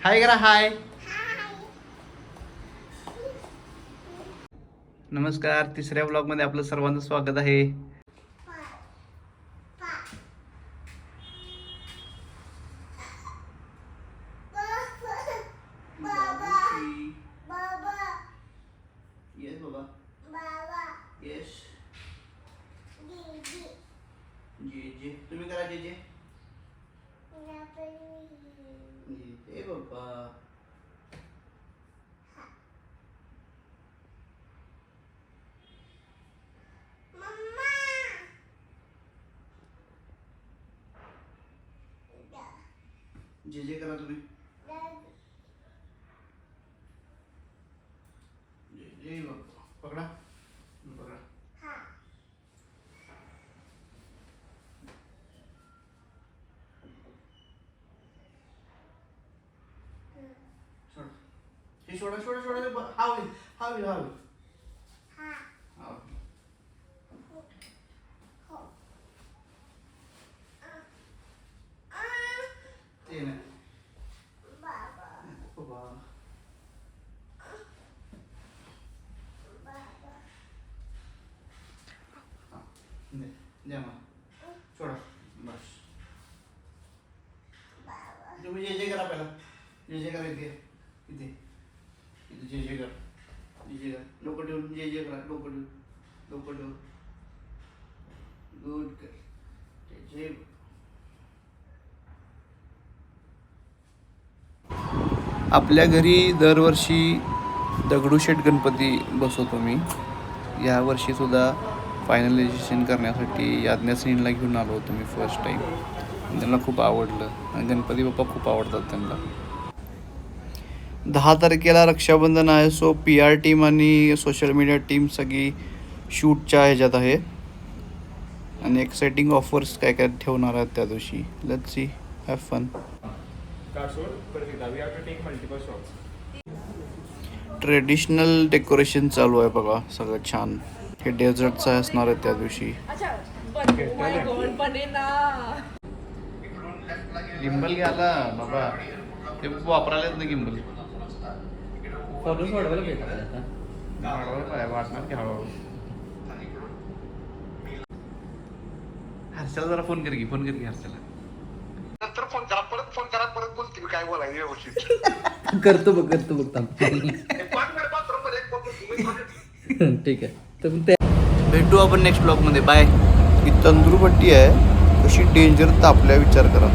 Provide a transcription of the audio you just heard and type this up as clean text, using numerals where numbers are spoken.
हाय करा हाय. नमस्कार, तिसऱ्या ब्लॉग मध्ये आपलं सर्वांचं स्वागत आहे. येस बाबा. येस. जे जे तुम्ही करा जे जे. ए बाबा. जे जे करा तुम्ही. जे जे बाबा पकडा पकडा. सोडा सोडा सोडा सोडा. हावी हावी हावी. ते नाही बाबा. द्या मग सोडा बस. तुम्ही जे जे करा पहिला. जे जे करा इथे इथे इथे जे जे करा. जे जे करा डोकं ठेवून जे जे करा. डोकं ठेवून गुड कर. जे जे. आपल्या घरी दरवर्षी दगडूशेठ गणपती बसवतो मी. यावर्षी सुद्धा फायनलायझेशन करण्यासाठी याज्ञसेनीला घेऊन आलो होतो मी फर्स्ट टाईम. त्यांना खूप आवडलं आणि गणपती बाप्पा खूप आवडतात त्यांना. 10 तारखेला रक्षाबंधन आहे. सो PR टीम आणि सोशल मीडिया टीम सगळी शूटच्या ह्याच्यात आहे आणि एक्साइटिंग ऑफर्स काय काय ठेवणार आहेत त्या दिवशी. Let's see, have fun. Traditional decoration चालू आहे बघा, सगळं छान. हे डेझर्टचं असणार आहे त्या दिवशी. गिम्बल घ्यायला बाबा ते वापरायलाच ना गिम्बल. वाटणार की हळूहळू. हर्षला जरा फोन कर की हर्षला. नंतर फोन करा परत बोलते मी काय बोलायचं व्यवस्थित. करतो बघ थांब. ठीक आहे. तर भेटू आपण नेक्स्ट ब्लॉग मध्ये. बाय. ही तंदूरपट्टी आहे, कशी डेंजर तापल्या विचार करा.